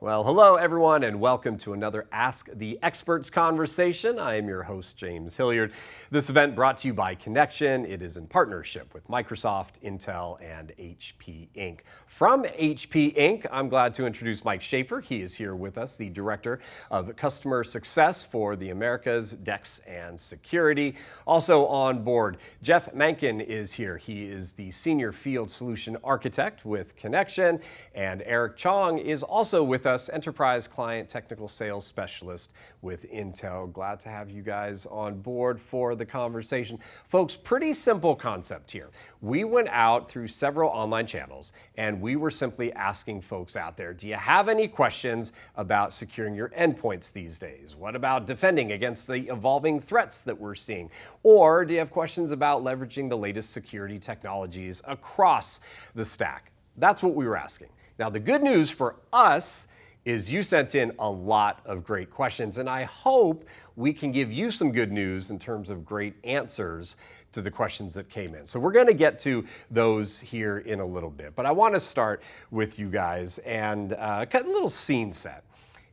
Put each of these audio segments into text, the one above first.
Well, hello everyone, and welcome to another Ask the Experts conversation. I am your host, James Hilliard. This event brought to you by Connection. It is in partnership with Microsoft, Intel, and HP Inc. From HP Inc., I'm glad to introduce Mike Schaefer. He is here with us, the Director of Customer Success for the Americas, DEX, and Security. Also on board, Jeff Mankin is here. He is the Senior Field Solution Architect with Connection, and Eric Chong is also with us, Enterprise Client Technical Sales Specialist with Intel. Glad to have you guys on board for the conversation. Folks, pretty simple concept here. We went out through several online channels and we were simply asking folks out there, do you have any questions about securing your endpoints these days? What about defending against the evolving threats that we're seeing? Or do you have questions about leveraging the latest security technologies across the stack? That's what we were asking. Now, the good news for us is you sent in a lot of great questions, and I hope we can give you some good news in terms of great answers to the questions that came in. So we're going to get to those here in a little bit, but I want to start with you guys and cut a little scene set.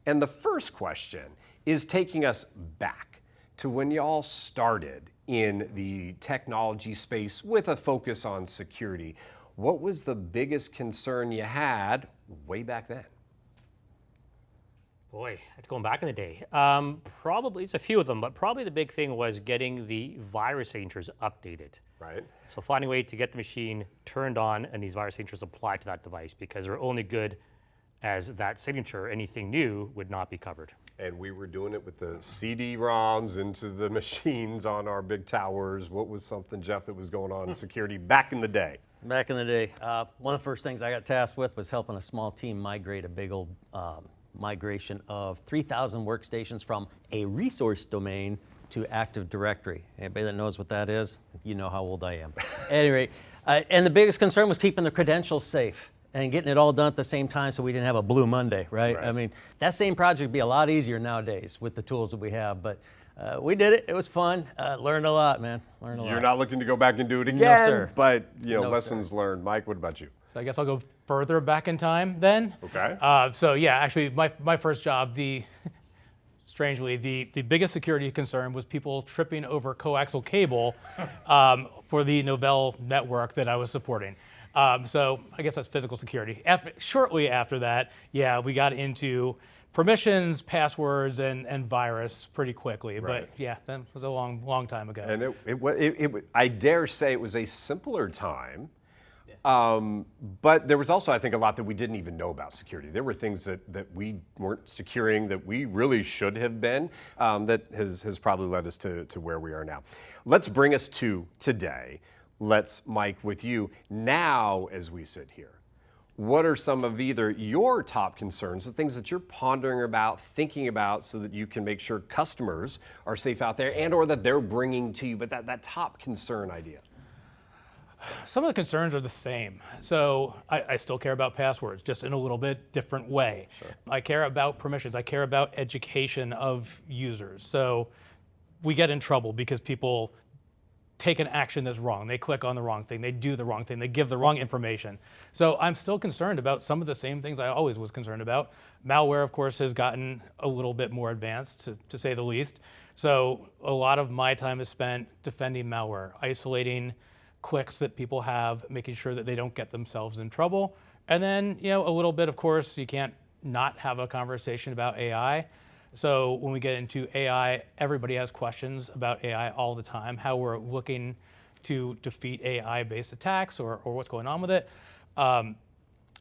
And the first question is taking us back to when y'all started in the technology space with a focus on security. What was the biggest concern you had way back then? Boy, that's going back in the day. Probably, it's a few of them, but probably the big thing was getting the virus signatures updated. Right. So finding a way to get the machine turned on and these virus signatures applied to that device, because they're only good as that signature. Anything new would not be covered. And we were doing it with the CD-ROMs into the machines on our big towers. What was something, Jeff, that was going on in security back in the day? Back in the day, one of the first things I got tasked with was helping a small team migrate a big old migration of 3,000 workstations from a resource domain to Active Directory. Anybody that knows what that is, you know how old I am. At any rate, and the biggest concern was keeping the credentials safe and getting it all done at the same time so we didn't have a Blue Monday, right? I mean, that same project would be a lot easier nowadays with the tools that we have, but we did it. It was fun. Learned a lot, man. Learned a lot. You're not looking to go back and do it again, No, sir. But you know, No, lessons learned. Mike, what about you? So I guess I'll go further back in time then. Okay. So yeah, actually my first job, strangely, the biggest security concern was people tripping over coaxial cable for the Novell network that I was supporting. So I guess that's physical security. Shortly after that, yeah, we got into permissions, passwords, and virus pretty quickly. Right. But yeah, that was a long time ago. And I dare say it was a simpler time. But there was also, I think, a lot that we didn't even know about security. There were things that we weren't securing that we really should have been, that has probably led us to where we are now. Let's bring us to today. Let's, Mike, with you now as we sit here. What are some of either your top concerns, the things that you're pondering about, thinking about, so that you can make sure customers are safe out there and or that they're bringing to you, but that top concern idea? Some of the concerns are the same. So I still care about passwords, just in a little bit different way. Sure. I care about permissions. I care about education of users. So we get in trouble because people take an action that's wrong. They click on the wrong thing. They do the wrong thing. They give the wrong information. So I'm still concerned about some of the same things I always was concerned about. Malware, of course, has gotten a little bit more advanced, to say the least. So a lot of my time is spent defending malware, isolating clicks that people have, making sure that they don't get themselves in trouble. And then, you know, a little bit, of course, you can't not have a conversation about AI. So when we get into AI, everybody has questions about AI all the time, how we're looking to defeat AI-based attacks or what's going on with it.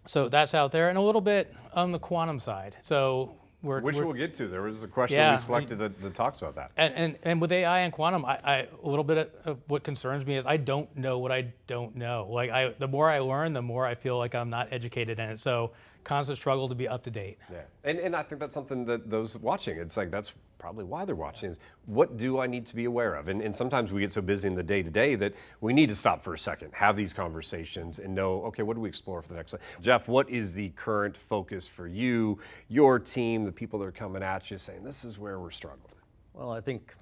So that's out there, and a little bit on the quantum side. So Which we'll get to. There was a question we selected that talks about that. And with AI and quantum, a little bit of what concerns me is I don't know what I don't know. Like the more I learn, the more I feel like I'm not educated in it. So constant struggle to be up to date. Yeah, and I think that's something that those watching, it's like that's probably why they're watching, is what do I need to be aware of? And sometimes we get so busy in the day-to-day that we need to stop for a second, have these conversations and know, okay, what do we explore for the next? Jeff, what is the current focus for you, your team, the people that are coming at you saying, this is where we're struggling? Well, I think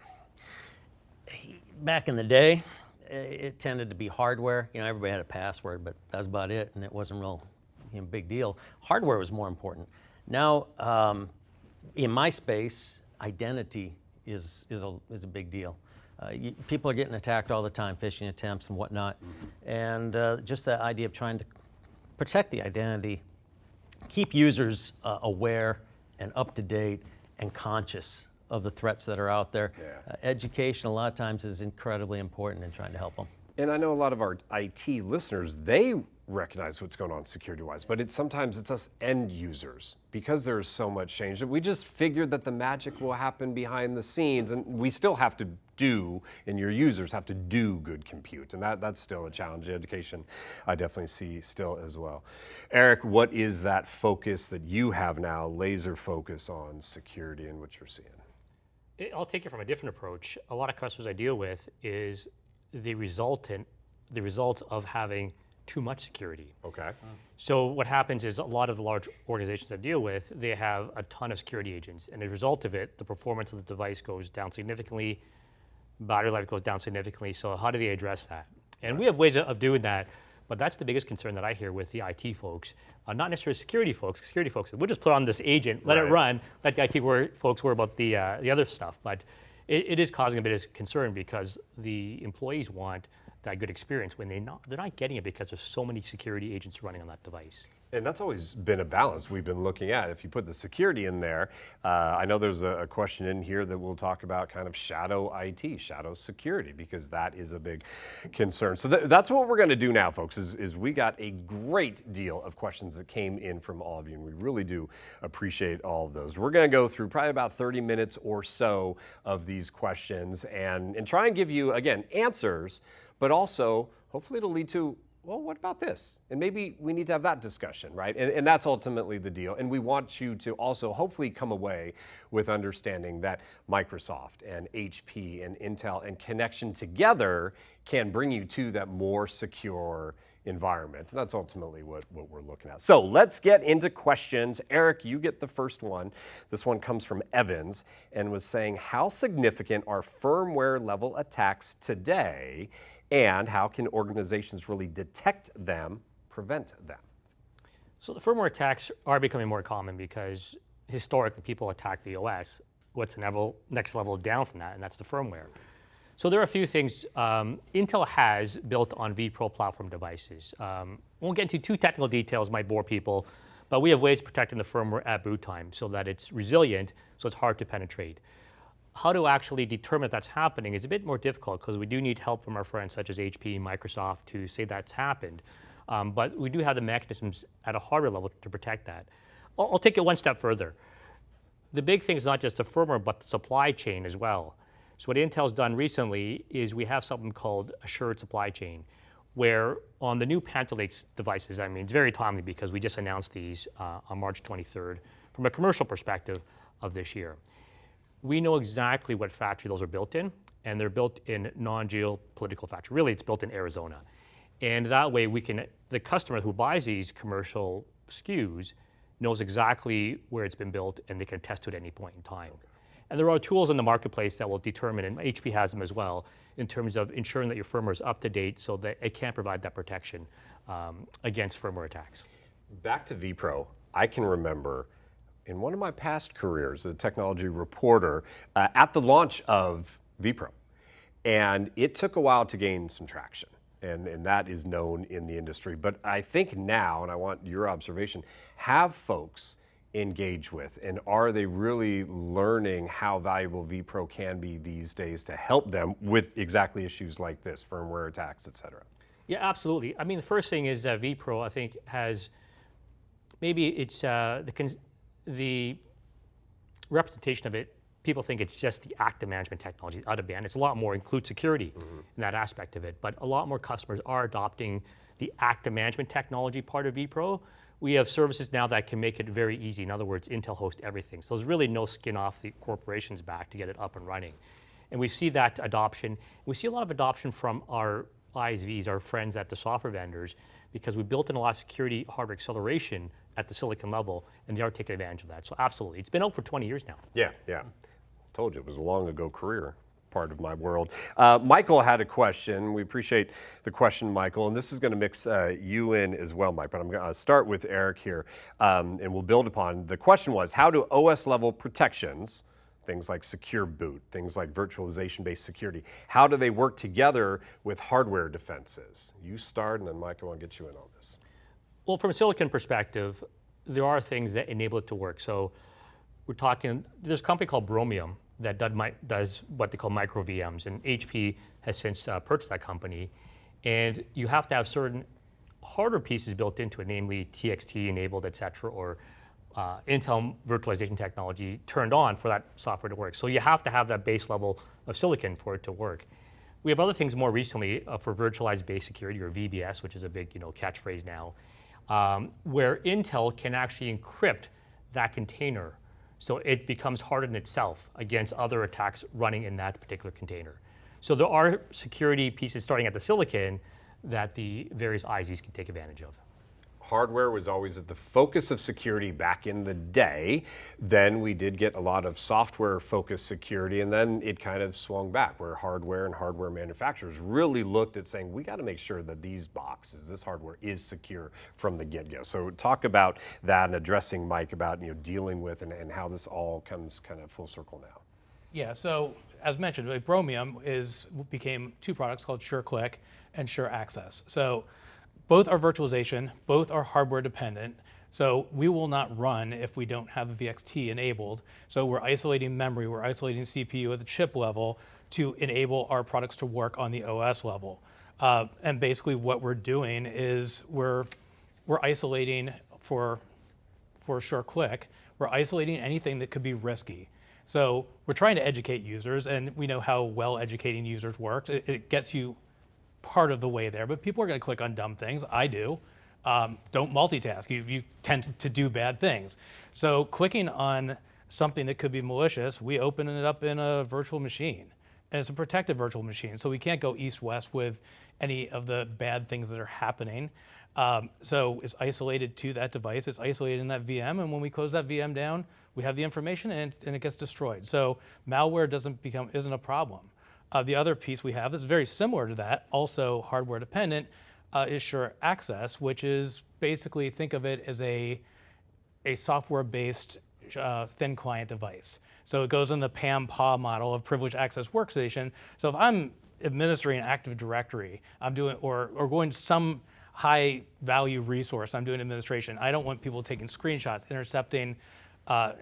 back in the day, it tended to be hardware. You know, everybody had a password, but that's about it, and it wasn't real big deal. Hardware was more important. Now, in my space, identity is a big deal. People are getting attacked all the time, phishing attempts and whatnot. And just that idea of trying to protect the identity, keep users aware and up to date and conscious of the threats that are out there. Yeah. Education a lot of times is incredibly important in trying to help them. And I know a lot of our IT listeners, they recognize what's going on security-wise, but sometimes it's us end users, because there's so much change that we just figured that the magic will happen behind the scenes, and we still have to do, and your users have to do good compute, and that's still a challenge. Education, I definitely see still as well. Eric, what is that focus that you have now, laser focus on security and what you're seeing? I'll take it from a different approach. A lot of customers I deal with is the results of having too much security. Okay. So what happens is a lot of the large organizations I deal with, they have a ton of security agents, and as a result of it, the performance of the device goes down significantly, battery life goes down significantly. So how do they address that? And we have ways of doing that, but that's the biggest concern that I hear with the IT folks, not necessarily security folks. Security folks, we'll just put on this agent, let it run, let the IT folks worry about the other stuff. But it is causing a bit of concern because the employees want that good experience when they're not getting it because there's so many security agents running on that device. And that's always been a balance we've been looking at. If you put the security in there, I know there's a question in here that we'll talk about kind of shadow IT, shadow security, because that is a big concern. So that's what we're gonna do now, folks, is we got a great deal of questions that came in from all of you, and we really do appreciate all of those. We're gonna go through probably about 30 minutes or so of these questions and try and give you, again, answers, but also hopefully it'll lead to, well, what about this? And maybe we need to have that discussion, right? And that's ultimately the deal. And we want you to also hopefully come away with understanding that Microsoft and HP and Intel and connection together can bring you to that more secure environment. And that's ultimately what we're looking at. So let's get into questions. Eric, you get the first one. This one comes from Evans and was saying, how significant are firmware level attacks today? And how can organizations really detect them, prevent them? So the firmware attacks are becoming more common because historically people attack the OS. What's the next level down from that, and that's the firmware. So there are a few things Intel has built on vPro platform devices. Won't get into too technical details, might bore people, but we have ways of protecting the firmware at boot time so that it's resilient, so it's hard to penetrate. How to actually determine if that's happening is a bit more difficult because we do need help from our friends such as HP and Microsoft to say that's happened. But we do have the mechanisms at a hardware level to protect that. I'll take it one step further. The big thing is not just the firmware, but the supply chain as well. So what Intel's done recently is we have something called assured supply chain, where on the new Panther Lake devices, I mean, it's very timely because we just announced these on March 23rd from a commercial perspective of this year. We know exactly what factory those are built in, and they're built in non-geopolitical factory. Really, it's built in Arizona. And that way the customer who buys these commercial SKUs knows exactly where it's been built and they can test it at any point in time. And there are tools in the marketplace that will determine, and HP has them as well, in terms of ensuring that your firmware is up to date so that it can provide that protection against firmware attacks. Back to vPro, I can remember in one of my past careers, a technology reporter, at the launch of vPro. And it took a while to gain some traction, and that is known in the industry. But I think now, and I want your observation, have folks engage with, and are they really learning how valuable vPro can be these days to help them with exactly issues like this, firmware attacks, et cetera? Yeah, absolutely. I mean, the first thing is that vPro, I think, has, maybe it's the representation of it, people think it's just the active management technology out of band. It's a lot more, includes security in that aspect of it, but a lot more customers are adopting the active management technology part of vPro. We have services now that can make it very easy. In other words, Intel hosts everything. So there's really no skin off the corporation's back to get it up and running. And we see that adoption. We see a lot of adoption from our ISVs, our friends at the software vendors, because we built in a lot of security hardware acceleration at the silicon level, and they are taking advantage of that. So absolutely, it's been out for 20 years now. Yeah. Told you, it was a long ago career. part of my world. Michael had a question. We appreciate the question, Michael, and this is going to mix you in as well, Mike, but I'm going to start with Eric here, and we'll build upon. The question was, how do OS level protections, things like secure boot, things like virtualization-based security, how do they work together with hardware defenses? You start, and then Mike, I want to get you in on this. Well, from a silicon perspective, there are things that enable it to work. So we're talking, there's a company called Bromium that does what they call micro VMs, and HP has since purchased that company. And you have to have certain hardware pieces built into it, namely TXT enabled, et cetera, or Intel virtualization technology turned on for that software to work. So you have to have that base level of silicon for it to work. We have other things more recently for virtualized base security, or VBS, which is a big catchphrase now, where Intel can actually encrypt that container so it becomes hardened itself against other attacks running in that particular container. So there are security pieces starting at the silicon that the various ISVs can take advantage of. Hardware was always at the focus of security back in the day. Then we did get a lot of software-focused security, and then it kind of swung back, where hardware and hardware manufacturers really looked at saying, we got to make sure that these boxes, this hardware, is secure from the get-go. So talk about that and addressing Mike about dealing with and how this all comes kind of full circle now. Yeah, so as mentioned, Bromium became two products called SureClick and SureAccess. So both are virtualization, both are hardware dependent. So we will not run if we don't have the VXT enabled. So we're isolating memory, we're isolating CPU at the chip level to enable our products to work on the OS level. And basically what we're doing is we're isolating for SureClick, we're isolating anything that could be risky. So we're trying to educate users, and we know how well educating users works. It gets you part of the way there, but people are going to click on dumb things. I do. Don't multitask. You tend to do bad things. So clicking on something that could be malicious, we open it up in a virtual machine. And it's a protected virtual machine, so we can't go east-west with any of the bad things that are happening. So it's isolated to that device, it's isolated in that VM, and when we close that VM down, we have the information and it gets destroyed. So malware isn't a problem. The other piece we have that's very similar to that, also hardware dependent, is SureAccess, which is basically, think of it as a software-based thin client device. So it goes in the PAM-PA model of privileged access workstation. So if I'm administering Active Directory, I'm doing, or going to some high value resource, I'm doing administration, I don't want people taking screenshots, intercepting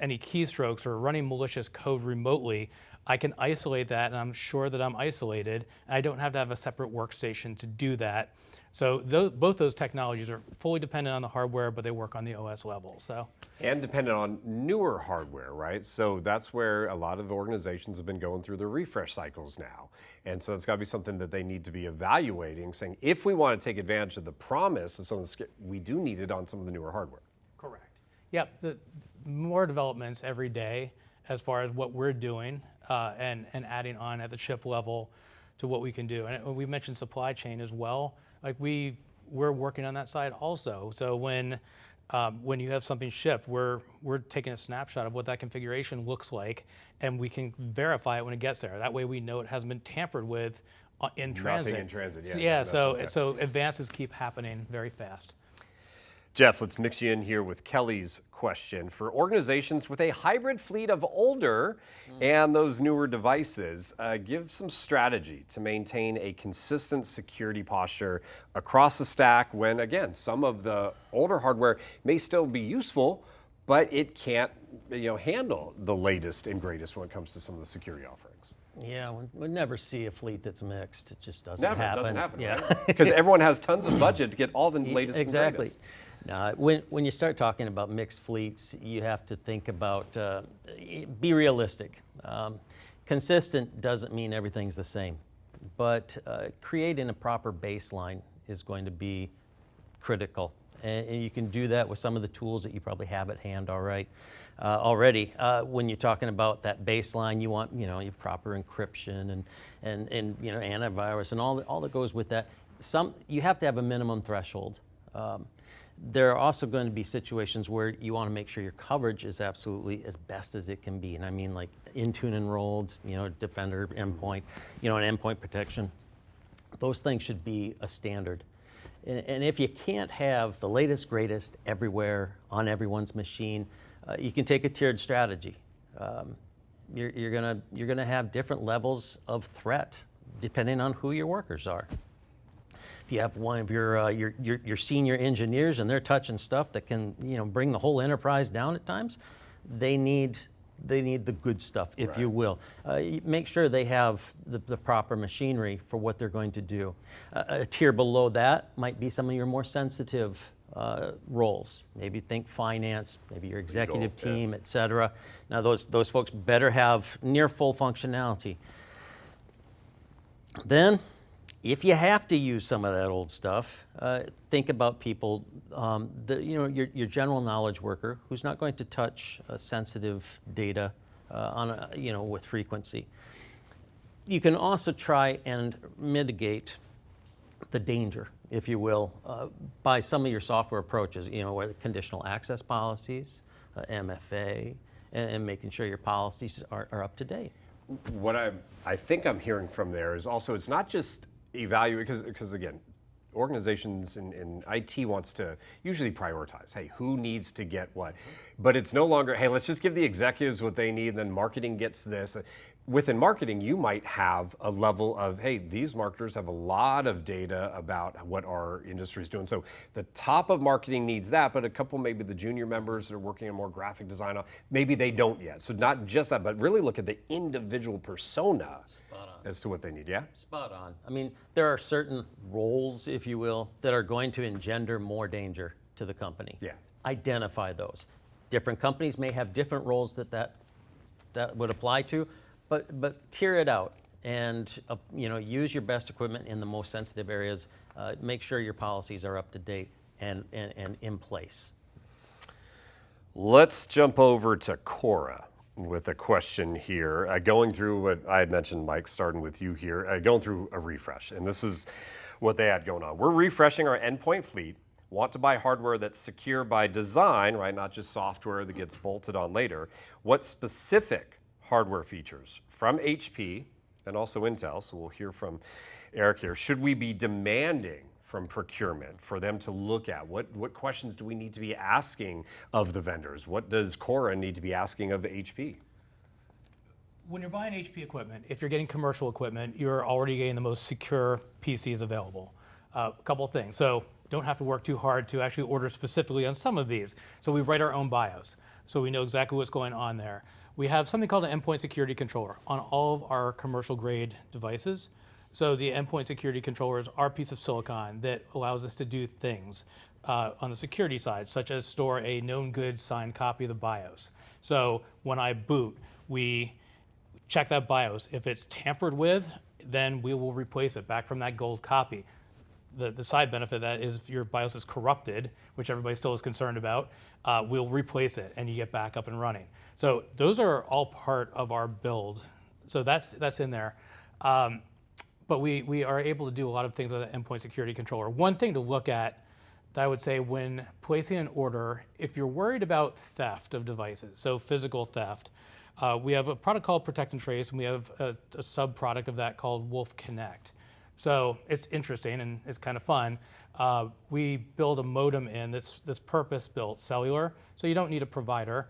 any keystrokes, or running malicious code remotely. I can isolate that, and I'm sure that I'm isolated, and I don't have to have a separate workstation to do that. So both those technologies are fully dependent on the hardware, but they work on the OS level. So. And dependent on newer hardware, right? So that's where a lot of organizations have been going through their refresh cycles now. And so it's got to be something that they need to be evaluating, saying, if we want to take advantage of the promise of some of the, we do need it on some of the newer hardware. Correct. Yep, the more developments every day as far as what we're doing and adding on at the chip level to what we can do. And we mentioned supply chain as well. Like we're working on that side also. So when you have something shipped, we're taking a snapshot of what that configuration looks like, and we can verify it when it gets there. That way we know it hasn't been tampered with in transit. Nothing in transit, yeah. Yeah, so advances keep happening very fast. Jeff, let's mix you in here with Kelly's question. For organizations with a hybrid fleet of older and those newer devices, give some strategy to maintain a consistent security posture across the stack when, again, some of the older hardware may still be useful, but it can't handle the latest and greatest when it comes to some of the security offerings. Yeah, we'll never see a fleet that's mixed. It just doesn't happen. Never, it doesn't happen, yeah. right? Because everyone has tons of budget to get all the latest and Exactly. greatest. Now, when you start talking about mixed fleets, you have to think about, be realistic. Consistent doesn't mean everything's the same, but creating a proper baseline is going to be critical. And you can do that with some of the tools that you probably have at hand already. When you're talking about that baseline, you want your proper encryption and antivirus and all that goes with that. You have to have a minimum threshold. There are also going to be situations where you want to make sure your coverage is absolutely as best as it can be. And I mean like Intune enrolled, Defender, Endpoint, an endpoint protection. Those things should be a standard. And if you can't have the latest, greatest everywhere on everyone's machine, you can take a tiered strategy. You're gonna have different levels of threat depending on who your workers are. If you have one of your senior engineers and they're touching stuff that can bring the whole enterprise down at times, they need the good stuff, if you will. Make sure they have the proper machinery for what they're going to do. A tier below that might be some of your more sensitive roles. Maybe think finance, maybe your executive team, et cetera. Now those folks better have near full functionality. Then, if you have to use some of that old stuff, think about people, your general knowledge worker who's not going to touch sensitive data with frequency. You can also try and mitigate the danger, if you will, by some of your software approaches, where conditional access policies, MFA, and making sure your policies are up to date. What I think I'm hearing from there is also it's not just evaluate, because again, organizations in IT wants to usually prioritize, hey, who needs to get what? But it's no longer, hey, let's just give the executives what they need, and then marketing gets this. Within marketing, you might have a level of, hey, these marketers have a lot of data about what our industry is doing. So the top of marketing needs that, but a couple, maybe the junior members that are working on more graphic design, maybe they don't yet. So not just that, but really look at the individual persona as to what they need, yeah? Spot on. I mean, there are certain roles, if you will, that are going to engender more danger to the company. Yeah. Identify those. Different companies may have different roles that would apply to, but tier it out and use your best equipment in the most sensitive areas. Make sure your policies are up to date and in place. Let's jump over to Cora with a question here. Going through what I had mentioned, Mike, starting with you here, going through a refresh. And this is what they had going on. We're refreshing our endpoint fleet, want to buy hardware that's secure by design, right? Not just software that gets bolted on later. What specific hardware features from HP and also Intel, so we'll hear from Eric here, should we be demanding from procurement for them to look at? What questions do we need to be asking of the vendors? What does Cora need to be asking of HP? When you're buying HP equipment, if you're getting commercial equipment, you're already getting the most secure PCs available. A couple of things. So don't have to work too hard to actually order specifically on some of these. So we write our own BIOS, so we know exactly what's going on there. We have something called an endpoint security controller on all of our commercial grade devices. So the endpoint security controller is our piece of silicon that allows us to do things on the security side, such as store a known good signed copy of the BIOS. So when I boot, we check that BIOS. If it's tampered with, then we will replace it back from that gold copy. The side benefit of that is if your BIOS is corrupted, which everybody still is concerned about, we'll replace it and you get back up and running. So those are all part of our build. So that's in there. But we are able to do a lot of things with the endpoint security controller. One thing to look at that I would say when placing an order, if you're worried about theft of devices, so physical theft, we have a product called Protect and Trace, and we have a sub-product of that called Wolf Connect. So it's interesting and it's kind of fun. We build a modem in that's purpose-built cellular, so you don't need a provider.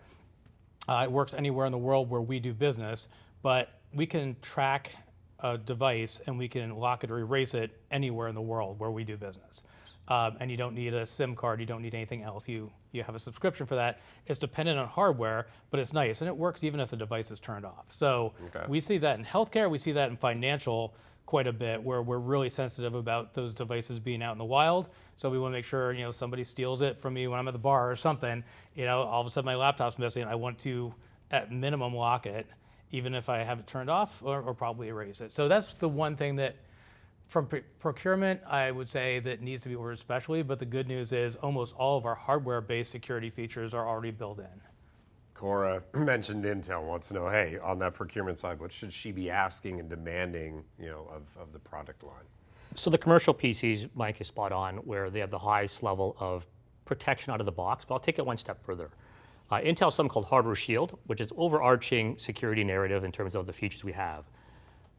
It works anywhere in the world where we do business, but we can track a device and we can lock it or erase it anywhere in the world where we do business. And you don't need a SIM card, you don't need anything else. You have a subscription for that. It's dependent on hardware, but it's nice, and it works even if the device is turned off. So we see that in healthcare, we see that in financial quite a bit, where we're really sensitive about those devices being out in the wild. So we want to make sure somebody steals it from me when I'm at the bar or something. All of a sudden my laptop's missing. I want to, at minimum, lock it, even if I have it turned off, or probably erase it. So that's the one thing that, from procurement, I would say that needs to be ordered specially. But the good news is almost all of our hardware-based security features are already built in. Cora mentioned Intel wants to know, hey, on that procurement side, what should she be asking and demanding, of the product line? So the commercial PCs, Mike is spot on, where they have the highest level of protection out of the box, but I'll take it one step further. Intel has something called Hardware Shield, which is overarching security narrative in terms of the features we have.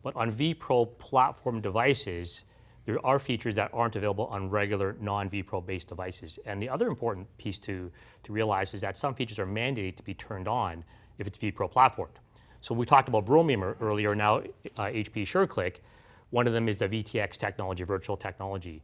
But on vPro platform devices, there are features that aren't available on regular non-vPro based devices. And the other important piece to realize is that some features are mandated to be turned on if it's vPro platformed. So we talked about Bromium earlier, now HP SureClick. One of them is the VTX technology, virtual technology.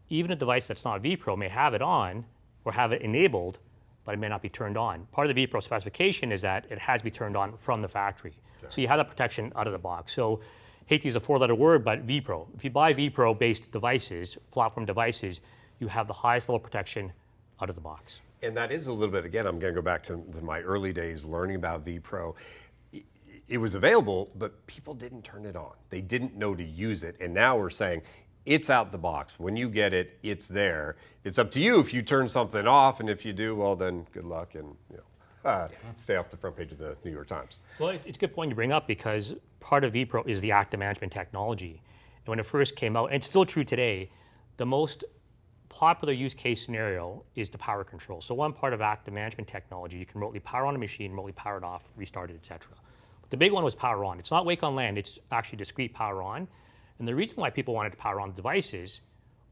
Even a device that's not vPro may have it on or have it enabled, but it may not be turned on. Part of the vPro specification is that it has to be turned on from the factory. Okay. So you have that protection out of the box. So hate to use a four-letter word, but vPro. If you buy vPro-based devices, platform devices, you have the highest level of protection out of the box. And that is a little bit, again, I'm going to go back to my early days learning about vPro. It was available, but people didn't turn it on. They didn't know to use it. And now we're saying, it's out the box. When you get it, it's there. It's up to you if you turn something off, and if you do, well, then good luck, and stay off the front page of the New York Times. Well, it's a good point to bring up because part of vPro is the active management technology. And when it first came out, and it's still true today, the most popular use case scenario is the power control. So one part of active management technology, you can remotely power on a machine, remotely power it off, restart it, etc. The big one was power on. It's not wake on LAN, it's actually discrete power on. And the reason why people wanted to power on the devices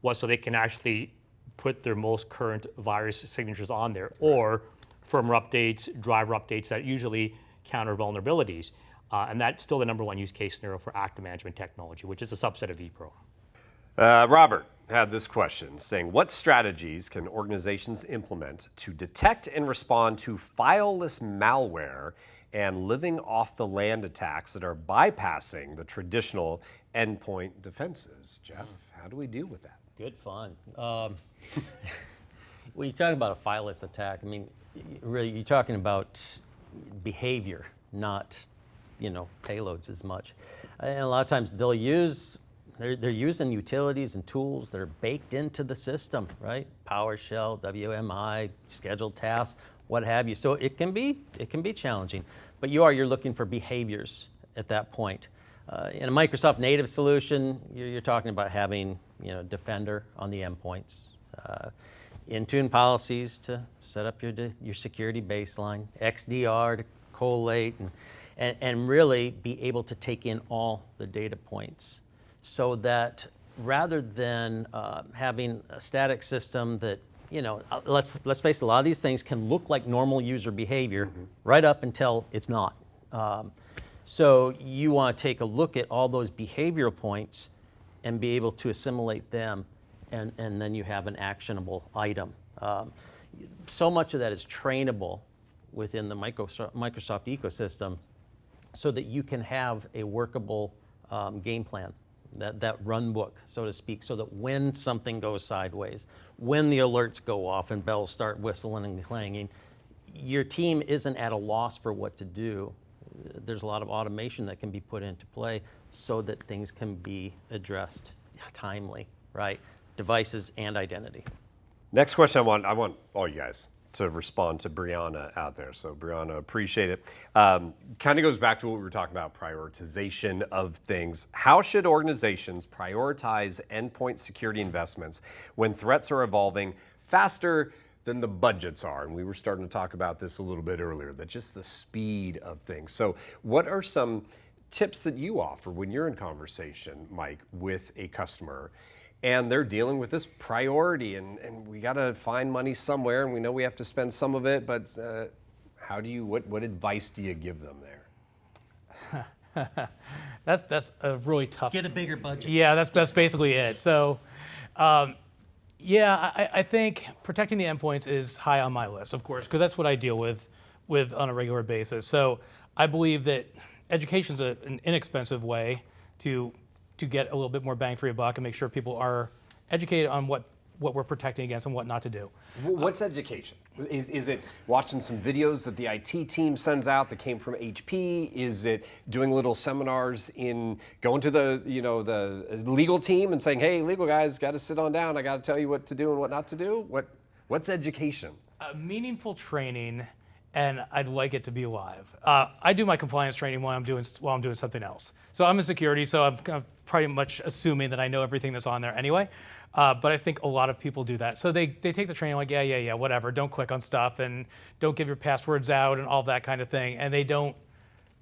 was so they can actually put their most current virus signatures on there, or firmware updates, driver updates that usually counter vulnerabilities. And that's still the number one use case scenario for active management technology, which is a subset of vPro. Robert had this question saying, what strategies can organizations implement to detect and respond to fileless malware and living off the land attacks that are bypassing the traditional endpoint defenses? Jeff, how do we deal with that? Good fun. When you talk about a fileless attack, I mean, really, you're talking about behavior, not, payloads as much. And a lot of times they're using utilities and tools that are baked into the system, right? PowerShell, WMI, scheduled tasks, what have you. So it can be challenging, but you're looking for behaviors at that point. In a Microsoft native solution, you're talking about having Defender on the endpoints, Intune policies to set up your security baseline, XDR to collate, and really be able to take in all the data points, so that rather than having a static system that let's face it, a lot of these things can look like normal user behavior right up until it's not. So you want to take a look at all those behavioral points and be able to assimilate them, and then you have an actionable item. So much of that is trainable within the Microsoft ecosystem, so that you can have a workable game plan, that run book, so to speak, so that when something goes sideways, when the alerts go off and bells start whistling and clanging, your team isn't at a loss for what to do. There's a lot of automation that can be put into play so that things can be addressed timely, right? Devices and identity. Next question, I want all you guys to respond to Brianna out there. So Brianna, appreciate it. Kind of goes back to what we were talking about, prioritization of things. How should organizations prioritize endpoint security investments when threats are evolving faster than the budgets are? And we were starting to talk about this a little bit earlier, that just the speed of things. So what are some tips that you offer when you're in conversation, Mike, with a customer and they're dealing with this priority, and we got to find money somewhere, and we know we have to spend some of it, but what advice do you give them there? That's a really tough. Get a bigger budget. Yeah, that's basically it. So, I think protecting the endpoints is high on my list, of course, because that's what I deal with on a regular basis. So I believe that education is an inexpensive way to get a little bit more bang for your buck and make sure people are educated on what we're protecting against and what not to do. What's education? Is it watching some videos that the IT team sends out that came from HP? Is it doing little seminars going to the legal team and saying, hey, legal guys, got to sit on down. I got to tell you what to do and what not to do? What's education? Meaningful training, and I'd like it to be live. I do my compliance training while I'm doing something else. So I'm in security, so I'm kind of pretty much assuming that I know everything that's on there anyway. But I think a lot of people do that. So they take the training like, yeah, whatever. Don't click on stuff and don't give your passwords out and all that kind of thing. And they don't,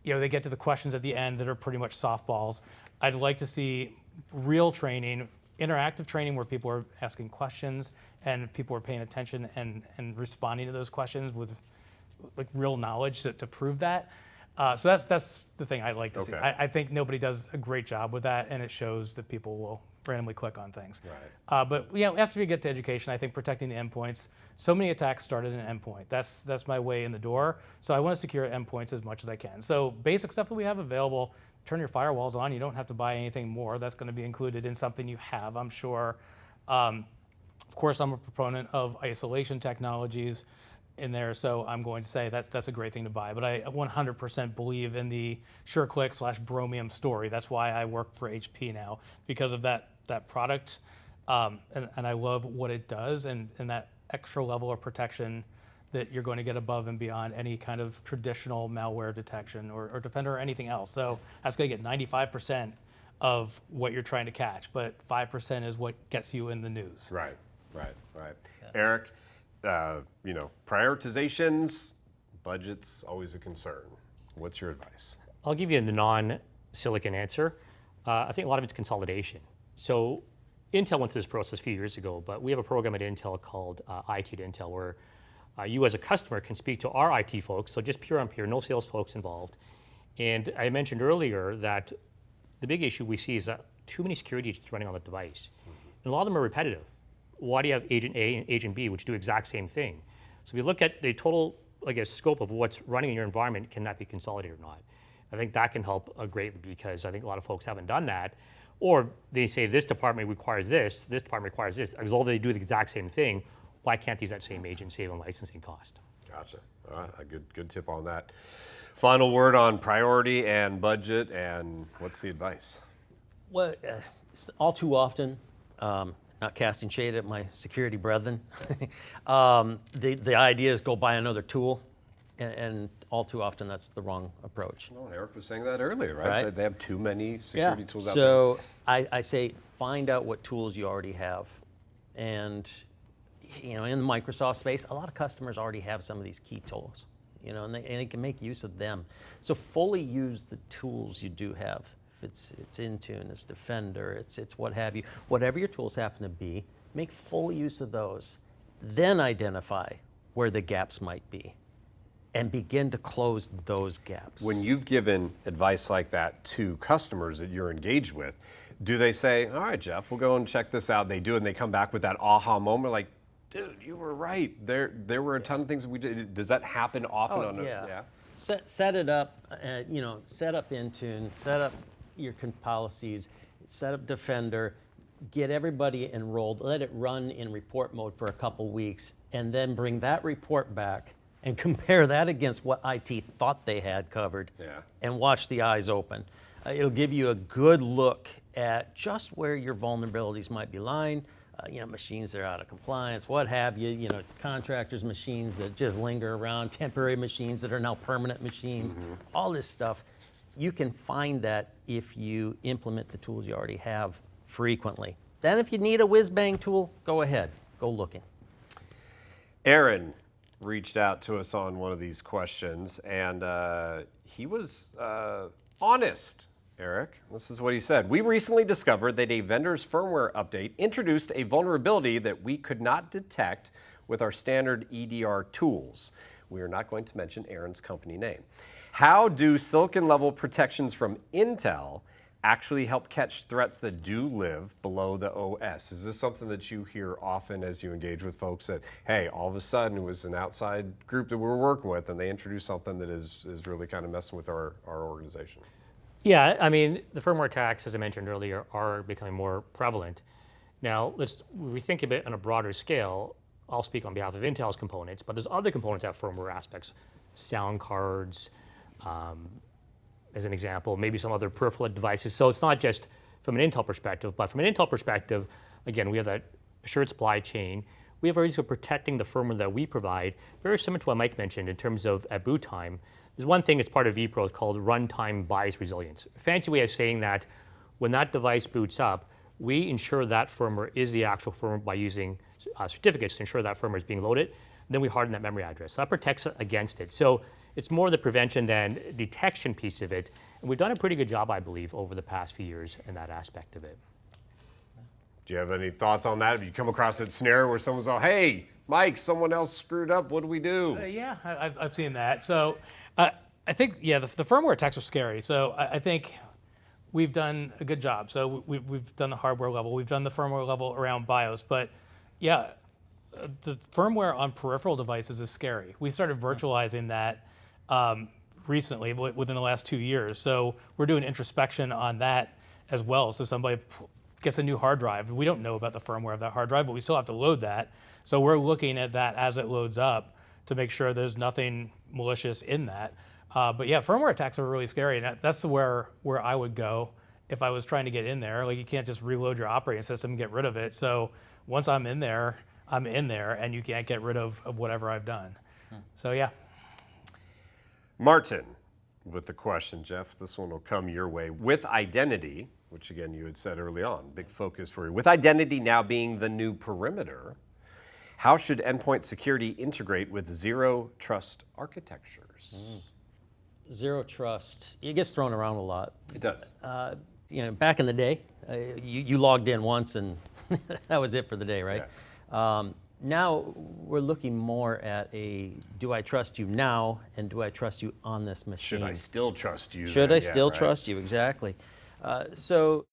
they get to the questions at the end that are pretty much softballs. I'd like to see real training, interactive training where people are asking questions and people are paying attention and responding to those questions with like real knowledge to prove that. So that's the thing I'd like to see. Okay. I think nobody does a great job with that, and it shows that people will randomly click on things. Right. But after we get to education, I think protecting the endpoints. So many attacks started in an endpoint. That's my way in the door. So I want to secure endpoints as much as I can. So basic stuff that we have available. Turn your firewalls on. You don't have to buy anything more. That's going to be included in something you have, I'm sure. Of course, I'm a proponent of isolation technologies in there, so I'm going to say that's a great thing to buy. But I 100% believe in the SureClick/Bromium story. That's why I work for HP now, because of that product, and I love what it does, and that extra level of protection that you're going to get above and beyond any kind of traditional malware detection or Defender or anything else. So that's going to get 95% of what you're trying to catch, but 5% is what gets you in the news. Right. Eric, prioritizations, budget's always a concern. What's your advice? I'll give you the non-silicon answer. I think a lot of it's consolidation. So Intel went through this process a few years ago, but we have a program at Intel called IT at Intel where you as a customer can speak to our IT folks, so just peer on peer, no sales folks involved. And I mentioned earlier that the big issue we see is that too many security agents running on the device. And a lot of them are repetitive. Why do you have agent A and agent B, which do the exact same thing? So if you look at the total, scope of what's running in your environment, can that be consolidated or not? I think that can help greatly, because I think a lot of folks haven't done that. Or they say this department requires this department requires this. As although they do the exact same thing, why can't these that same agent save on licensing cost? Gotcha. All right, a good tip on that. Final word on priority and budget, and what's the advice? Well, all too often, not casting shade at my security brethren, the idea is go buy another tool, and all too often that's the wrong approach. Well, Eric was saying that earlier, right? Right. That they have too many security tools out there. So I say find out what tools you already have, and in the Microsoft space, a lot of customers already have some of these key tools, and they can make use of them. So fully use the tools you do have. If it's Intune, it's Defender, it's what have you, whatever your tools happen to be, make full use of those. Then identify where the gaps might be, and begin to close those gaps. When you've given advice like that to customers that you're engaged with, do they say, all right, Jeff, we'll go and check this out? They do, and they come back with that aha moment, like, dude, you were right. There were a ton of things that we did. Does that happen often? Yeah. Set it up, set up Intune, set up your policies, set up Defender, get everybody enrolled, let it run in report mode for a couple weeks, and then bring that report back and compare that against what IT thought they had covered, and watch the eyes open. It'll give you a good look at just where your vulnerabilities might be lying. Machines that are out of compliance, what have you, contractors' machines that just linger around, temporary machines that are now permanent machines, all this stuff. You can find that if you implement the tools you already have frequently. Then if you need a whiz-bang tool, go ahead, go looking. Aaron reached out to us on one of these questions, and he was honest. Eric, this is what he said. We recently discovered that a vendor's firmware update introduced a vulnerability that we could not detect with our standard EDR tools. We are not going to mention Aaron's company name. How do silicon-level protections from Intel actually help catch threats that do live below the OS? Is this something that you hear often as you engage with folks that, hey, all of a sudden it was an outside group that we're working with and they introduced something that is really kind of messing with our organization? Yeah, I mean, the firmware attacks, as I mentioned earlier, are becoming more prevalent. Now, we think of it on a broader scale. I'll speak on behalf of Intel's components, but there's other components that have firmware aspects, sound cards, as an example, maybe some other peripheral devices. So it's not just from an Intel perspective, but from an Intel perspective, again, we have that assured supply chain. We have ways of protecting the firmware that we provide, very similar to what Mike mentioned in terms of at boot time. There's one thing as part of vPro called runtime bias resilience. A fancy way of saying that when that device boots up, we ensure that firmware is the actual firmware by using certificates to ensure that firmware is being loaded. Then we harden that memory address. So that protects against it. So it's more the prevention than detection piece of it. And we've done a pretty good job, I believe, over the past few years in that aspect of it. Do you have any thoughts on that? Have you come across that scenario where someone's like, hey, Mike, someone else screwed up, what do we do? Yeah, I've seen that. So I think, yeah, the firmware attacks are scary. So I think we've done a good job. So we've done the hardware level, we've done the firmware level around BIOS, but yeah, the firmware on peripheral devices is scary. We started virtualizing that recently, within the last 2 years. So we're doing introspection on that as well. So somebody gets a new hard drive. We don't know about the firmware of that hard drive, but we still have to load that. So we're looking at that as it loads up to make sure there's nothing malicious in that. But yeah, firmware attacks are really scary, and that's where I would go if I was trying to get in there. Like, you can't just reload your operating system and get rid of it. So once I'm in there, and you can't get rid of whatever I've done. So yeah. Martin, with the question, Jeff, this one will come your way. With identity, which again you had said early on, big focus for you. With identity now being the new perimeter, how should endpoint security integrate with zero trust architectures? Zero trust, it gets thrown around a lot. It does. Back in the day, you logged in once and that was it for the day, right? Yeah. Now we're looking more at do I trust you now, and do I trust you on this machine? Should I still trust you? Should then? I still right. trust you? Exactly. So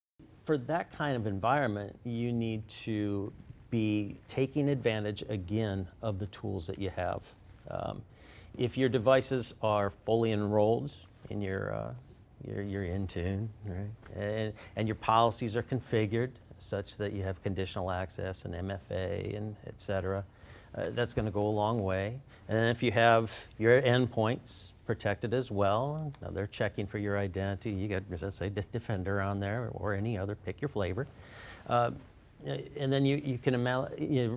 for that kind of environment, you need to be taking advantage again of the tools that you have. If your devices are fully enrolled in your Intune, right, and your policies are configured such that you have conditional access and MFA and et cetera, that's going to go a long way. And then if you have your endpoints protected as well, now they're checking for your identity. You got, let's say, Defender on there or any other, pick your flavor. And then you can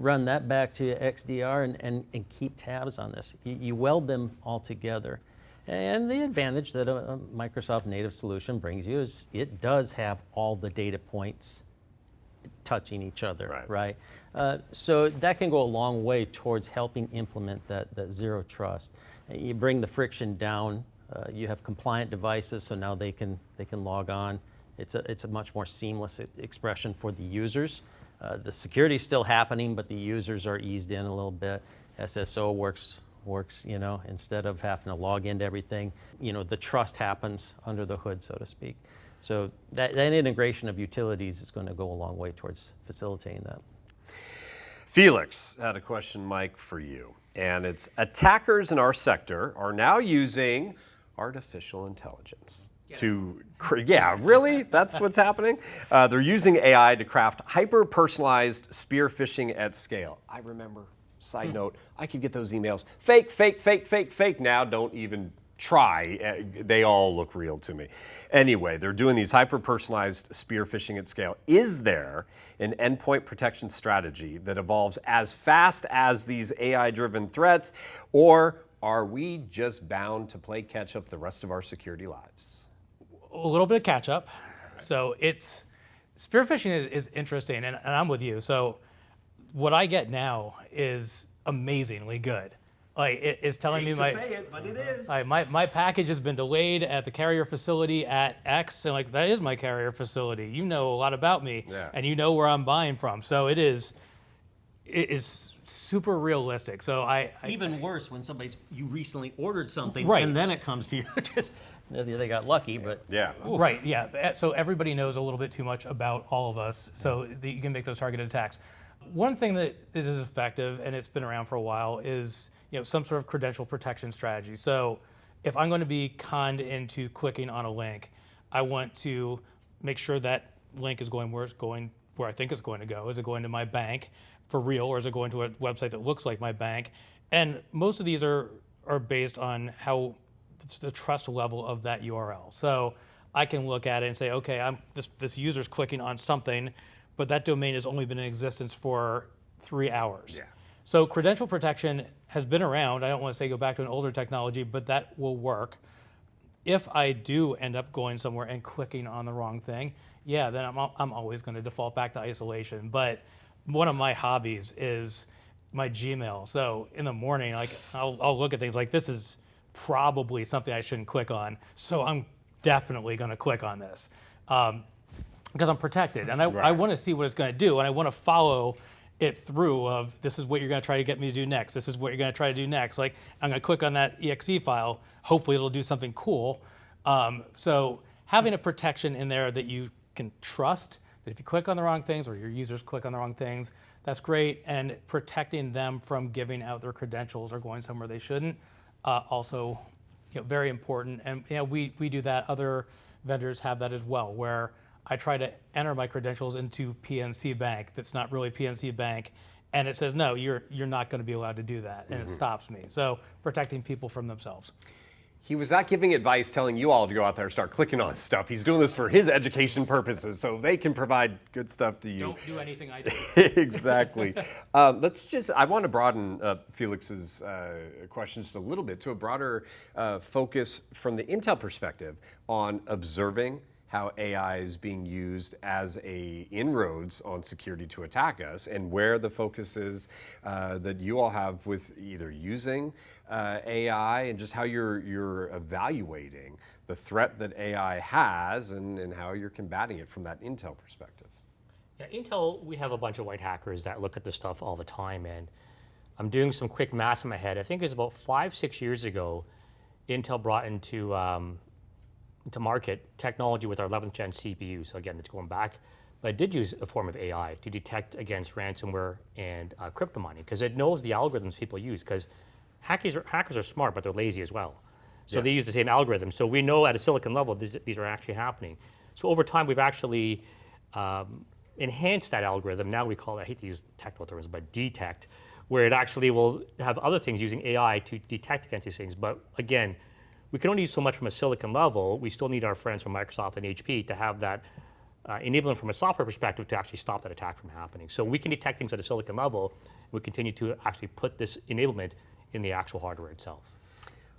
run that back to XDR and keep tabs on this. You weld them all together. And the advantage that a Microsoft native solution brings you is it does have all the data points touching each other, right? So that can go a long way towards helping implement that zero trust. You bring the friction down. You have compliant devices, so now they can log on. It's a much more seamless expression for the users. The security is still happening, but the users are eased in a little bit. SSO works, instead of having to log into everything, the trust happens under the hood, so to speak. So that integration of utilities is going to go a long way towards facilitating that. Felix had a question, Mike, for you. And it's attackers in our sector are now using artificial intelligence yeah, really? That's what's happening? They're using AI to craft hyper-personalized spear phishing at scale. I remember, side note, I could get those emails. Fake, fake, fake, fake, fake. Now don't even try. They all look real to me. Anyway, they're doing these hyper-personalized spear phishing at scale. Is there an endpoint protection strategy that evolves as fast as these AI-driven threats, or are we just bound to play catch-up the rest of our security lives? A little bit of catch up. So spear phishing is interesting, and I'm with you. So what I get now is amazingly good. Like, it's telling me my package has been delayed at the carrier facility at X, and that is my carrier facility. You know a lot about me, and you know where I'm buying from. So it is super realistic. So even worse when you recently ordered something, right, and then it comes to you. They got lucky, but right, yeah. So everybody knows a little bit too much about all of us, so that you can make those targeted attacks. One thing that is effective, and it's been around for a while, is some sort of credential protection strategy. So if I'm going to be conned into clicking on a link, I want to make sure that link is going where I think it's going to go. Is it going to my bank for real, or is it going to a website that looks like my bank? And most of these are based on how the trust level of that URL. So I can look at it and say, okay, this user's clicking on something, but that domain has only been in existence for 3 hours. Yeah. So credential protection has been around. I don't want to say go back to an older technology, but that will work. if I do end up going somewhere and clicking on the wrong thing, yeah, then I'm always going to default back to isolation. But one of my hobbies is my Gmail. So in the morning, like I'll look at things like this is probably something I shouldn't click on. So I'm definitely going to click on this because I'm protected, and I want to see what it's going to do, and I want to follow it through of this is what you're going to try to get me to do next. This is what you're going to try to do next. Like I'm going to click on that exe file. Hopefully it'll do something cool. So having a protection in there that you can trust that if you click on the wrong things or your users click on the wrong things, that's great. And protecting them from giving out their credentials or going somewhere they shouldn't, also very important. And we do that. Other vendors have that as well, where I try to enter my credentials into PNC Bank that's not really PNC Bank, and it says, no, you're not going to be allowed to do that, and it stops me. So protecting people from themselves. He was not giving advice telling you all to go out there and start clicking on stuff. He's doing this for his education purposes, so they can provide good stuff to you. Don't do anything I do. Exactly. I want to broaden Felix's questions a little bit to a broader focus from the Intel perspective on observing how AI is being used as a inroads on security to attack us, and where the focus is that you all have with either using AI and just how you're evaluating the threat that AI has and how you're combating it from that Intel perspective. Yeah, Intel, we have a bunch of white hackers that look at this stuff all the time, and I'm doing some quick math in my head. I think it was about 5-6 years ago, Intel brought into market technology with our 11th gen CPU. So again, it's going back, but it did use a form of AI to detect against ransomware and crypto mining, because it knows the algorithms people use, because hackers are smart, but they're lazy as well. So they use the same algorithms. So we know at a silicon level, these are actually happening. So over time, we've actually enhanced that algorithm. Now we call it, I hate to use technical terms, but detect, where it actually will have other things using AI to detect against these things. But again, we can only use so much from a silicon level. We still need our friends from Microsoft and HP to have that enabling from a software perspective to actually stop that attack from happening. So we can detect things at a silicon level. We continue to actually put this enablement in the actual hardware itself.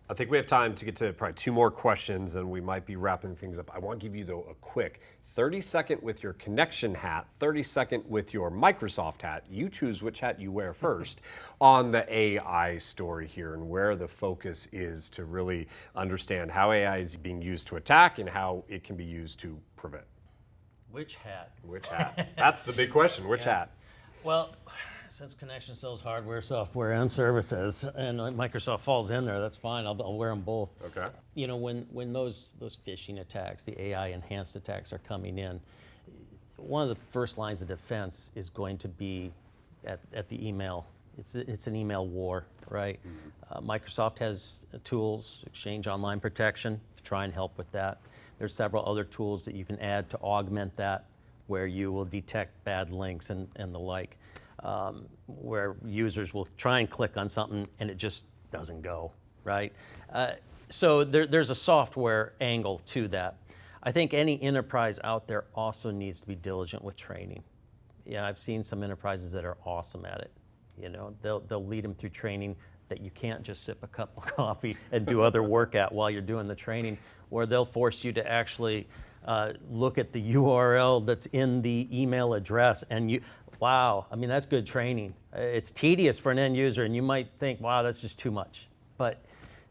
I think we have time to get to probably 2 more questions, and we might be wrapping things up. I want to give you, though, a quick 30-second with your connection hat, 30-second with your Microsoft hat. You choose which hat you wear first on the AI story here and where the focus is to really understand how AI is being used to attack and how it can be used to prevent. Which hat? Which hat? That's the big question. Which hat? Well, since Connection sells hardware, software, and services, and Microsoft falls in there, that's fine. I'll wear them both. Okay. When those phishing attacks, the AI enhanced attacks are coming in, one of the first lines of defense is going to be at the email. It's an email war, right? Microsoft has tools, Exchange Online Protection, to try and help with that. There's several other tools that you can add to augment that, where you will detect bad links and the like. Where users will try and click on something and it just doesn't go, right? So there's a software angle to that. I think any enterprise out there also needs to be diligent with training. Yeah, I've seen some enterprises that are awesome at it. They'll lead them through training that you can't just sip a cup of coffee and do other work at while you're doing the training, where they'll force you to actually look at the URL that's in the email address, and wow, I mean, that's good training. It's tedious for an end user, and you might think, wow, that's just too much. But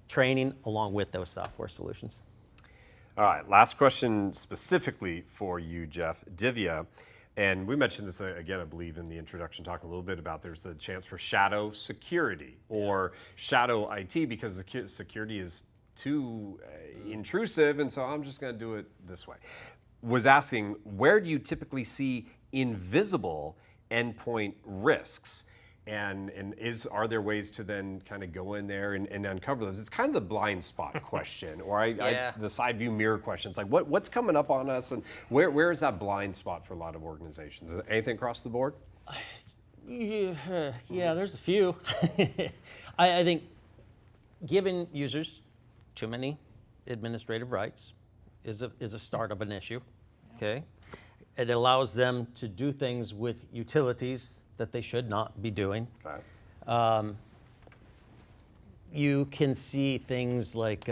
training along with those software solutions. All right, last question specifically for you, Jeff. Divya, and we mentioned this again, I believe, in the introduction, talking a little bit about there's the chance for shadow security or shadow IT, because the security is too intrusive, and so I'm just going to do it this way. Was asking, where do you typically see invisible endpoint risks? And are there ways to then kind of go in there and uncover those? It's kind of the blind spot question, or the side view mirror question. It's like, what's coming up on us, and where is that blind spot for a lot of organizations? Is there anything across the board? Yeah, there's a few. I think giving users too many administrative rights is a start of an issue. Okay, it allows them to do things with utilities that they should not be doing. Okay. You can see things like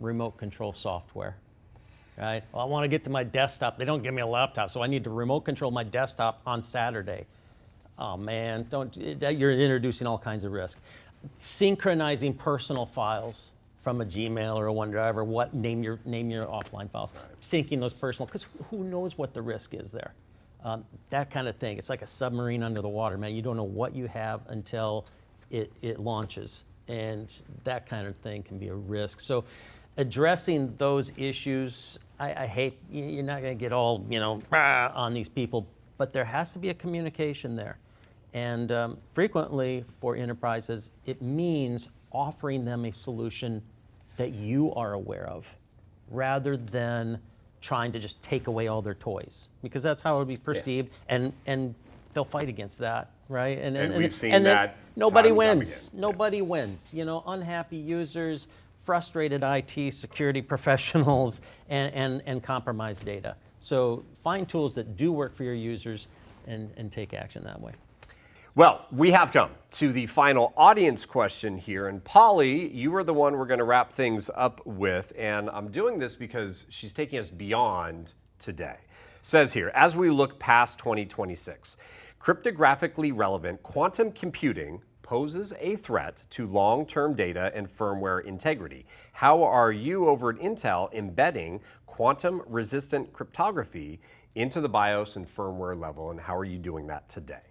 remote control software. Right? Well, I want to get to my desktop. They don't give me a laptop, so I need to remote control my desktop on Saturday. Oh man, you're introducing all kinds of risk. Synchronizing personal files from a Gmail or a OneDrive or name your offline files. Syncing those personal, because who knows what the risk is there. That kind of thing. It's like a submarine under the water, man. You don't know what you have until it launches, and that kind of thing can be a risk. So addressing those issues, I hate, you're not going to get all, on these people, but there has to be a communication there. And frequently for enterprises, it means offering them a solution that you are aware of, rather than trying to just take away all their toys, because that's how it would be perceived, and they'll fight against that, right? And we've seen that nobody time and time wins. again. Nobody wins. Unhappy users, frustrated IT security professionals, and compromised data. So find tools that do work for your users and take action that way. Well, we have come to the final audience question here, and Polly, you are the one we're going to wrap things up with, and I'm doing this because she's taking us beyond today. Says here, as we look past 2026, cryptographically relevant quantum computing poses a threat to long-term data and firmware integrity. How are you over at Intel embedding quantum-resistant cryptography into the BIOS and firmware level, and how are you doing that today?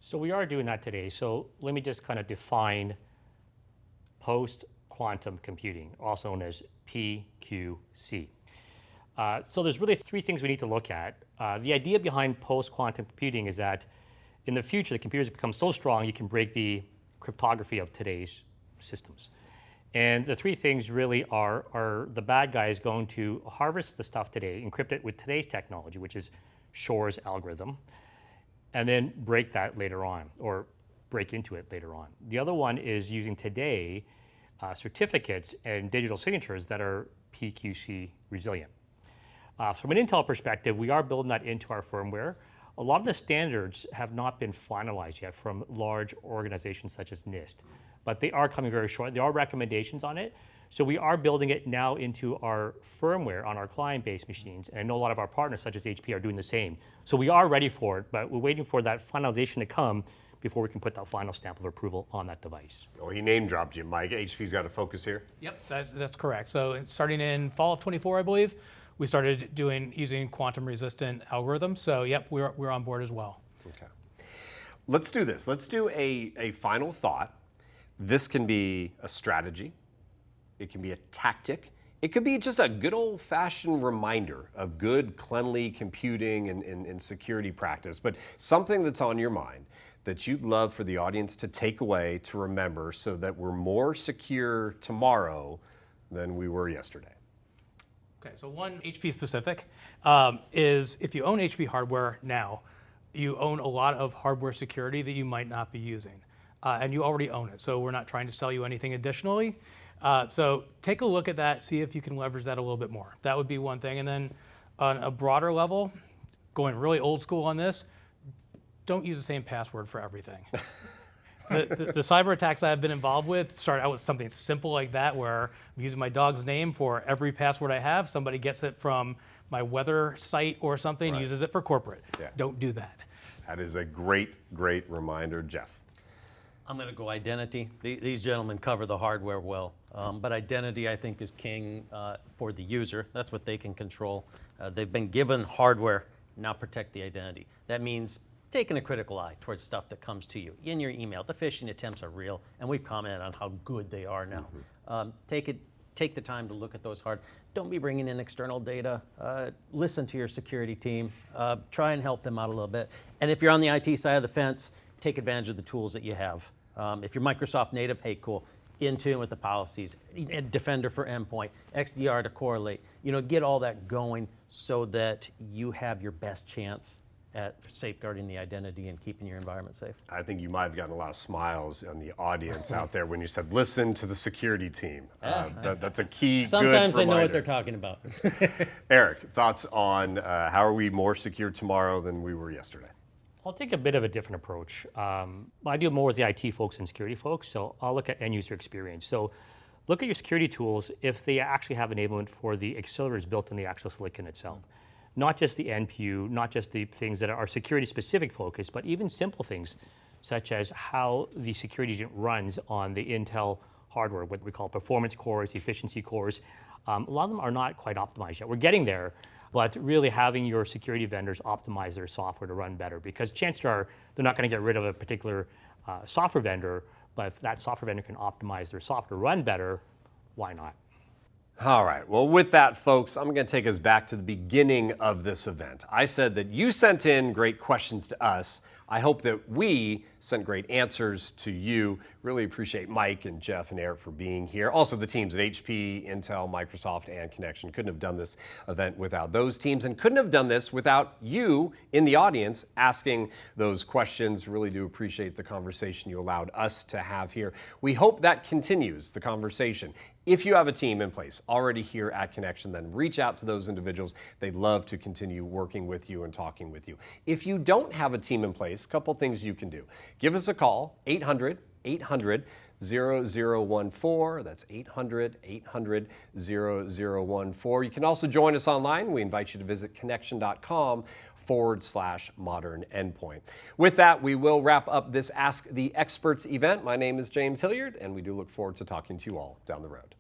So we are doing that today. So let me just kind of define post-quantum computing, also known as PQC. So there's really three things we need to look at. The idea behind post-quantum computing is that in the future, the computers become so strong you can break the cryptography of today's systems. And the three things really are the bad guys going to harvest the stuff today, encrypt it with today's technology, which is Shor's algorithm, and then break that later on, or break into it later on. The other one is using today certificates and digital signatures that are PQC resilient. From an Intel perspective, we are building that into our firmware. A lot of the standards have not been finalized yet from large organizations such as NIST, but they are coming very short. There are recommendations on it. So we are building it now into our firmware on our client-based machines, and I know a lot of our partners, such as HP, are doing the same. So we are ready for it, but we're waiting for that finalization to come before we can put that final stamp of approval on that device. Oh, he name dropped you, Mike. HP's got to focus here. Yep, that's correct. So starting in fall of 24, I believe, we started using quantum-resistant algorithms. So yep, we're on board as well. Okay. Let's do this. Let's do a final thought. This can be a strategy. It can be a tactic. It could be just a good old-fashioned reminder of good, cleanly computing and security practice, but something that's on your mind that you'd love for the audience to take away, to remember, so that we're more secure tomorrow than we were yesterday. Okay, so one HP specific is if you own HP hardware now, you own a lot of hardware security that you might not be using, and you already own it. So we're not trying to sell you anything additionally. So take a look at that, see if you can leverage that a little bit more. That would be one thing. And then on a broader level, going really old school on this, don't use the same password for everything. The cyber attacks I've been involved with start out with something simple like that, where I'm using my dog's name for every password I have. Somebody gets it from my weather site or something, Right. uses it for corporate. Yeah. Don't do that. That is a great, great reminder, Jeff. I'm going to go identity. These gentlemen cover the hardware well, but identity, I think, is king for the user. That's what they can control. They've been given hardware, now protect the identity. That means taking a critical eye towards stuff that comes to you in your email. The phishing attempts are real, and we've commented on how good they are now. Take the time to look at those hard. Don't be bringing in external data. Listen to your security team. Try and help them out a little bit. And if you're on the IT side of the fence, take advantage of the tools that you have. If you're Microsoft native, hey, cool. In tune with the policies, Defender for Endpoint, XDR to correlate. Get all that going so that you have your best chance at safeguarding the identity and keeping your environment safe. I think you might have gotten a lot of smiles on the audience out there when you said, listen to the security team. That's a key Sometimes good they know what reminder. they're talking about. Eric, thoughts on how are we more secure tomorrow than we were yesterday? I'll take a bit of a different approach. I deal more with the IT folks and security folks, so I'll look at end user experience. So look at your security tools if they actually have enablement for the accelerators built in the actual silicon itself. Not just the NPU, not just the things that are security specific focused, but even simple things such as how the security agent runs on the Intel hardware, what we call performance cores, efficiency cores. A lot of them are not quite optimized yet. We're getting there, but really having your security vendors optimize their software to run better, because chances are they're not going to get rid of a particular software vendor, but if that software vendor can optimize their software to run better, why not? All right, well, with that, folks, I'm going to take us back to the beginning of this event. I said that you sent in great questions to us. I hope that we sent great answers to you. Really appreciate Mike and Jeff and Eric for being here. Also the teams at HP, Intel, Microsoft, and Connection. Couldn't have done this event without those teams, and couldn't have done this without you in the audience asking those questions. Really do appreciate the conversation you allowed us to have here. We hope that continues the conversation. If you have a team in place already here at Connection, then reach out to those individuals. They'd love to continue working with you and talking with you. If you don't have a team in place, a couple things you can do. Give us a call, 800-800-0014. That's 800-800-0014. You can also join us online. We invite you to visit connection.com/modern endpoint. With that, we will wrap up this Ask the Experts event. My name is James Hilliard, and we do look forward to talking to you all down the road.